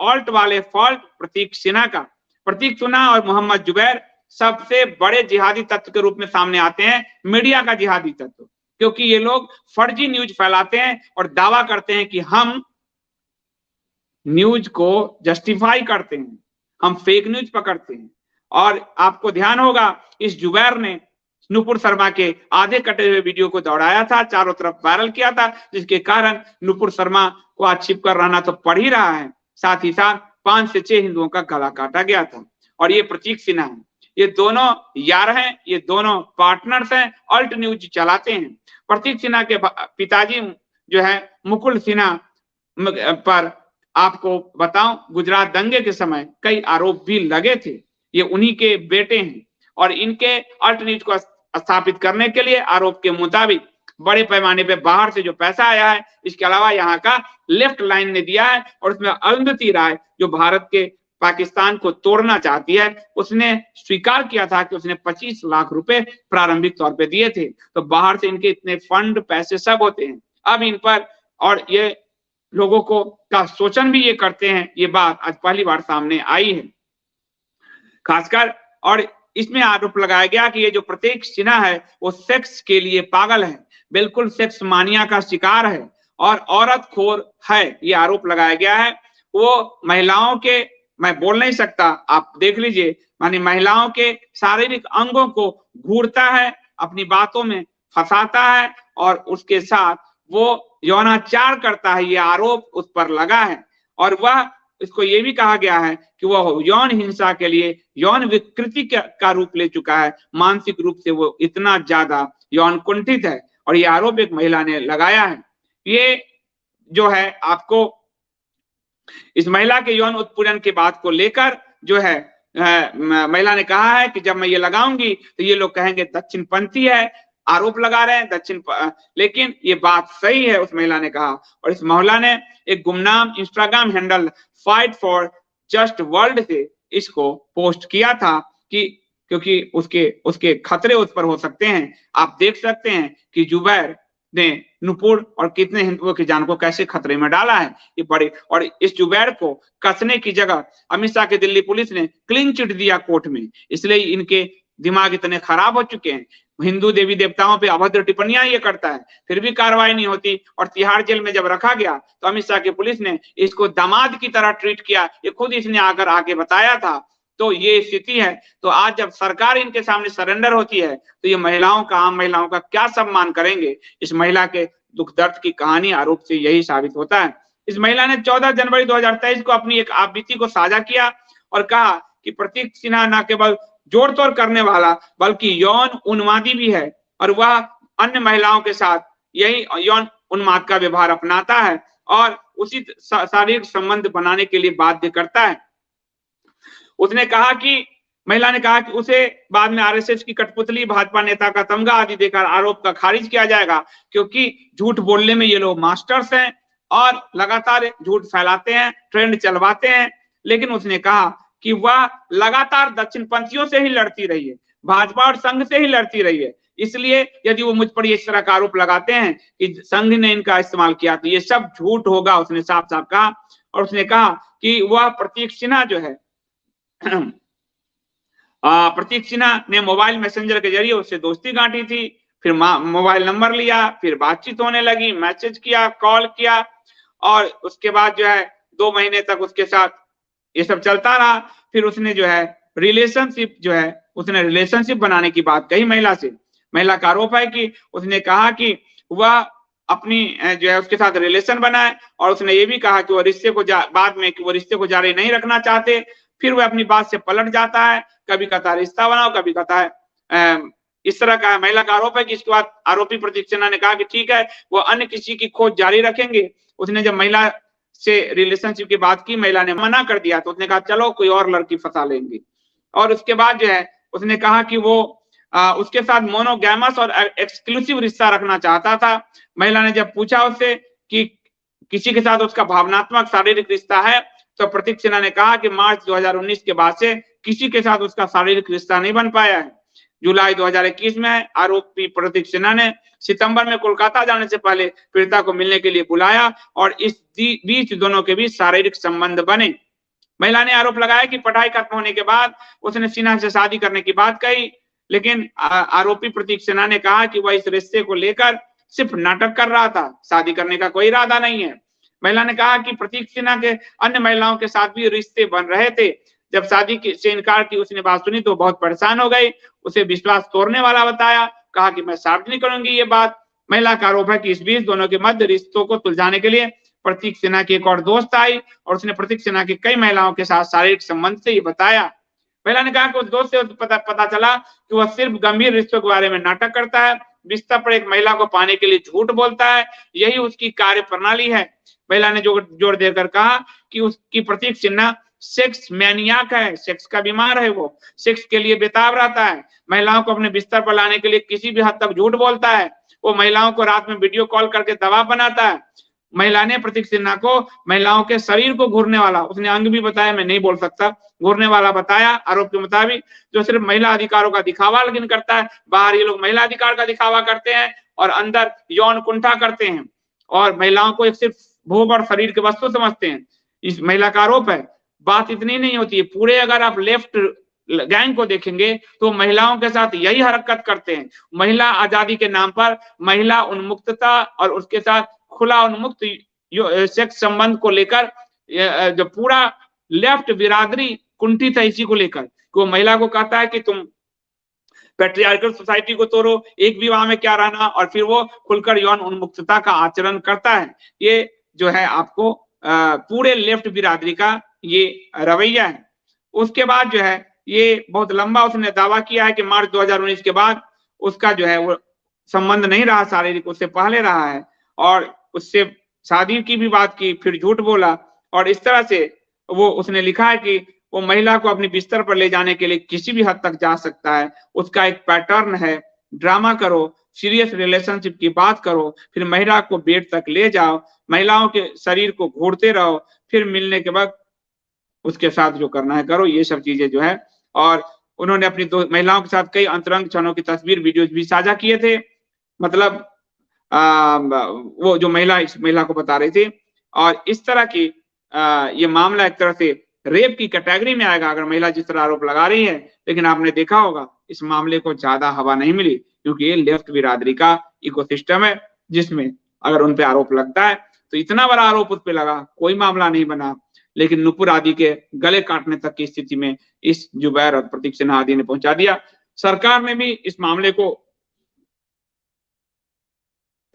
Alt वाले fault प्रतीक सिन्हा का। प्रतीक सिन्हा और मोहम्मद जुबैर सबसे बड़े जिहादी तत्व के रूप में सामने आते हैं, मीडिया का जिहादी तत्व, क्योंकि ये लोग फर्जी न्यूज फैलाते हैं और दावा करते हैं कि हम न्यूज को जस्टिफाई करते हैं, हम फेक न्यूज पकड़ते हैं। और आपको ध्यान होगा इस जुबैर ने नुपुर शर्मा के आधे कटे हुए वीडियो को दौड़ाया था, चारों तरफ वायरल किया था, जिसके कारण नुपुर शर्मा को आज छिप कर रहना तो पड़ ही रहा है, साथ ही साथ 5 से 6 हिंदुओं का गला काटा गया था। और ये प्रतीक सिन्हा है, ये दोनों यार हैं, ये दोनों पार्टनर्स हैं, अल्ट न्यूज चलाते हैं। प्रतीक सिन्हा के पिताजी जो है मुकुल सिन्हा पर आपको बताऊं गुजरात दंगे के समय कई आरोप भी लगे थे, ये उन्हीं के बेटे हैं। और इनके अल्ट न्यूज को स्थापित करने के लिए आरोप के मुताबिक बड़े पैमाने पे बाहर से जो पैसा आया है, इसके अलावा यहाँ का लेफ्ट लाइन ने दिया है, और उसमें अरुंधति राय जो भारत के पाकिस्तान को तोड़ना चाहती है, उसने स्वीकार किया था कि उसने 25 लाख रुपए प्रारंभिक तौर पे दिए थे। तो बाहर से इनके इतने फंड पैसे सब होते हैं, अब इन पर और ये लोगों को का शोषण भी ये करते हैं, ये बात आज पहली बार सामने आई है खासकर। और इसमें आरोप लगाया गया कि ये जो प्रतीक सिन्हा है वो सेक्स के लिए पागल है, बिल्कुल सेक्स मानिया का शिकार है और औरत खोर है, ये आरोप लगाया गया है। वो महिलाओं के, मैं बोल नहीं सकता, आप देख लीजिए, मानी महिलाओं के शारीरिक अंगों को घूरता है, अपनी बातों में फंसाता है और उसके साथ वो यौनाचार करता है, ये आरोप उस पर लगा है। और वह इसको ये भी कहा गया है कि वह यौन हिंसा के लिए यौन विकृति का रूप ले चुका है, मानसिक रूप से वो इतना ज्यादा यौन कुंठित है, और ये आरोप एक महिला ने लगाया है। ये जो है आपको इस महिला के यौन उत्पीड़न की बात को लेकर जो है महिला ने कहा है कि जब मैं ये लगाऊंगी तो ये लोग कहेंगे दक्षिणपंथी है, आरोप लगा रहे हैं लेकिन ये बात सही है, उस महिला ने कहा। और इस महिला ने एक गुमनाम Instagram handle fight for just world से इसको पोस्ट किया था कि क्योंकि उसके खतरे उस पर हो सकते हैं। आप देख सकते हैं कि जुबैर ने नुपुर और कितने हिंदुओं की जान को कैसे खतरे में डाला है, ये बड़े। और इस जुबैर को कसने की जगह अमित शाह की दिल्ली पुलिस ने क्लीन चिट दिया कोर्ट में, इसलिए इनके दिमाग इतने खराब हो चुके हैं। हिंदू देवी देवताओं पे अभद्र टिप्पणियां ये करता है, फिर भी कार्रवाई नहीं होती। और तिहाड़ जेल में जब रखा गया तो अमित शाह की पुलिस ने इसको दामाद की तरह ट्रीट किया, ये खुद इसने आकर आके बताया था। तो ये स्थिति है। तो आज जब सरकार इनके सामने सरेंडर होती है तो ये महिलाओं का, आम महिलाओं का क्या सम्मान करेंगे। इस महिला के दुख दर्द की कहानी आरोप से यही साबित होता है। इस महिला ने 14 जनवरी 2023 को अपनी एक आपबीती को साझा किया और कहा कि प्रतीक सिन्हा न केवल जोड़ तोड़ करने वाला बल्कि यौन उन्मादी भी है, और वह अन्य महिलाओं के साथ यही यौन उन्माद का व्यवहार अपनाता है और उसी शारीरिक संबंध बनाने के लिए बाध्य करता है। उसने कहा कि महिला ने कहा कि उसे बाद में आरएसएस की कठपुतली, भाजपा नेता का तमगा आदि देकर आरोप का खारिज किया जाएगा, क्योंकि झूठ बोलने में ये लोग मास्टर्स हैं और लगातार झूठ फैलाते हैं, ट्रेंड चलवाते हैं। लेकिन उसने कहा कि वह लगातार दक्षिणपंथियों से ही लड़ती रही है, भाजपा और संघ से ही लड़ती रही है, इसलिए यदि वो मुझ पर इस तरह का आरोप लगाते हैं कि संघ ने इनका इस्तेमाल किया तो ये सब झूठ होगा, उसने साफ साफ कहा। और उसने कहा कि वह प्रतीक सिन्हा जो है प्रतीक सिन्हा ने मोबाइल मैसेंजर के जरिए उससे दोस्ती गांठी थी, फिर मोबाइल नंबर लिया, फिर बातचीत होने लगी, मैसेज किया, कॉल किया, और उसके बाद जो है 2 महीने तक उसके साथ ये सब चलता रहा। फिर उसने जो है रिलेशनशिप बनाने की बात कही महिला से। महिला का आरोप है कि उसने कहा कि वह अपनी जो है उसके साथ रिलेशन बनाए, और उसने ये भी कहा कि वो रिश्ते को बाद में कि वो रिश्ते को जारी नहीं रखना चाहते। फिर वह अपनी बात से पलट जाता है, कभी कहता है रिश्ता बनाओ, कभी कहता है इस तरह का। महिला का आरोप है कि इसके बाद आरोपी प्रतीक सिन्हा ने कहा कि ठीक है वो अन्य किसी की खोज जारी रखेंगे। उसने जब महिला से रिलेशनशिप की बात की, महिला ने मना कर दिया, तो उसने कहा चलो कोई और लड़की फंसा लेंगे। और उसके बाद जो है उसने कहा कि वो उसके साथ मोनोगैमस और एक्सक्लूसिव रिश्ता रखना चाहता था। महिला ने जब पूछा उससे कि किसी के साथ उसका भावनात्मक शारीरिक रिश्ता है, तो प्रतीक सिन्हा ने कहा कि मार्च 2019 के बाद से किसी के साथ उसका शारीरिक रिश्ता नहीं बन पाया है। जुलाई 2021 में आरोपी प्रतीक सिन्हा ने सितंबर में कोलकाता जाने से पहले पीड़िता को मिलने के लिए बुलाया और इस बीच दोनों के बीच शारीरिक संबंध बने। महिला ने आरोप लगाया कि पढ़ाई खत्म होने के बाद उसने सिन्हा से शादी करने की बात कही, लेकिन आरोपी प्रतीक सिन्हा ने कहा कि वह इस रिश्ते को लेकर सिर्फ नाटक कर रहा था, शादी करने का कोई इरादा नहीं है। महिला ने कहा कि प्रतीक सिन्हा के अन्य महिलाओं के साथ भी रिश्ते बन रहे थे। जब शादी से इनकार की उसने बात सुनी तो बहुत परेशान हो गई, उसे विश्वास तोड़ने वाला बताया, कहा कि मैं सार्वजनिक करूंगी ये बात। महिला का आरोप है कि इस बीच दोनों के मध्य रिश्तों को सुलझाने के लिए प्रतीक सिन्हा की एक और दोस्त आई और उसने प्रतीक सिन्हा की कई महिलाओं के साथ शारीरिक संबंध से ये बताया। महिला ने कहा कि उस दोस्त से पता चला कि वह सिर्फ गंभीर रिश्तों के बारे में नाटक करता है, बिस्तर पर एक महिला को पाने के लिए झूठ बोलता है, यही उसकी कार्य प्रणाली है। महिला ने जोर देकर कहा कि उसकी प्रतीक सिन्हा सेक्स मैनियाक है, सेक्स का बीमार है, वो सेक्स के लिए बेताब रहता है, महिलाओं को अपने बिस्तर पर लाने के लिए किसी भी हद तक झूठ बोलता है, वो महिलाओं को रात में वीडियो कॉल करके दबाव बनाता है। महिला ने प्रतीक सिन्हा को महिलाओं के शरीर को घूरने वाला, उसने अंग भी बताया, मैं नहीं बोल सकता, घूरने वाला बताया आरोप के मुताबिक, जो सिर्फ महिला अधिकारों का दिखावा लेकिन करता है। बाहर ये लोग महिला अधिकार का दिखावा करते हैं और अंदर यौन कुंठा करते हैं और महिलाओं को एक सिर्फ भोग और शरीर के वस्तु समझते हैं। इस महिला का आरोप है। बात इतनी नहीं होती है, पूरे अगर आप लेफ्ट गैंग को देखेंगे तो महिलाओं के साथ यही हरकत करते हैं। महिला आजादी के नाम पर महिला उन्मुक्तता और उसके साथ खुला उन्मुक्त सेक्स संबंध को लेकर जो पूरा लेफ्ट बिरादरी कुंठित है इसी को लेकर, वो महिला को कहता है कि तुम पैट्रियार्कल सोसाइटी को तोड़ो, एक विवाह में क्या रहना, और फिर वो खुलकर यौन उन्मुक्तता का आचरण करता है। ये जो है आपको पूरे लेफ्ट बिरादरी का ये रवैया है। उसके बाद जो है ये बहुत लंबा उसने दावा किया है कि मार्च 2019 के बाद उसका जो है वो संबंध नहीं रहा शारीरिक, उससे पहले रहा है और उससे शादी की भी बात की, फिर झूठ बोला और इस तरह से वो उसने लिखा है कि वो महिला को अपने बिस्तर पर ले जाने के लिए किसी भी हद तक जा सकता है। उसका एक पैटर्न है, ड्रामा करो, सीरियस रिलेशनशिप की बात करो, फिर महिला को बेड तक ले जाओ, महिलाओं के शरीर को घूरते रहो, फिर मिलने के बाद उसके साथ जो करना है करो, ये सब चीजें जो है। और उन्होंने अपनी दो महिलाओं के साथ कई अंतरंग क्षणों की तस्वीर वीडियोज भी साझा किए थे। मतलब वो जो महिला इस महिला को बता रही थी और इस तरह की ये मामला एक तरह से रेप की कैटेगरी में आएगा अगर महिला जिस तरह आरोप लगा रही है। लेकिन आपने देखा होगा इस मामले को ज्यादा हवा नहीं मिली क्योंकि ये लेफ्ट बिरादरी का इकोसिस्टम है जिसमें अगर उन पे आरोप लगता है तो इतना बड़ा आरोप उस पे लगा, कोई मामला नहीं बना। लेकिन नुपुर आदि के गले काटने तक की स्थिति में इस जुबैर और प्रतीक सिन्हा आदि ने पहुंचा दिया। सरकार ने भी इस मामले को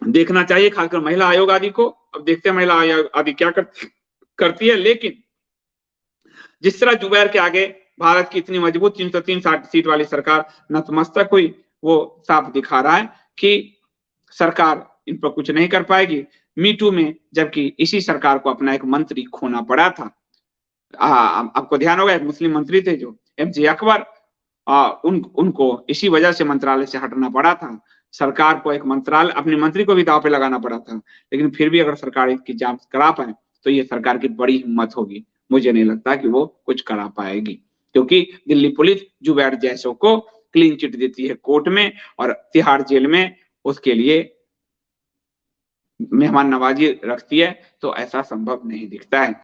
देखना चाहिए, खासकर महिला आयोग आदि को। अब देखते हैं महिला आयोग आदि क्या करती है। लेकिन जिस तरह जुबैर के आगे भारत की इतनी मजबूत 303 सीट वाली सरकार नतमस्तक हुई, वो साफ दिखा रहा है कि सरकार इन पर कुछ नहीं कर पाएगी। मी टू में जबकि इसी सरकार को अपना एक मंत्री खोना पड़ा था। आपको ध्यान होगा एक मुस्लिम मंत्री थे जो एमजे अकबर, उनको इसी वजह से मंत्रालय से हटना पड़ा था। सरकार को एक मंत्रालय अपने मंत्री को भी दांव पे लगाना पड़ा था। लेकिन फिर भी अगर सरकार इसकी जांच करा पाए तो ये सरकार की बड़ी हिम्मत होगी। मुझे नहीं लगता कि वो कुछ करा पाएगी क्योंकि दिल्ली पुलिस जुबैर जैसों को क्लीन चिट देती है कोर्ट में और तिहाड़ जेल में उसके लिए मेहमान नवाजी रखती है, तो ऐसा संभव नहीं दिखता है।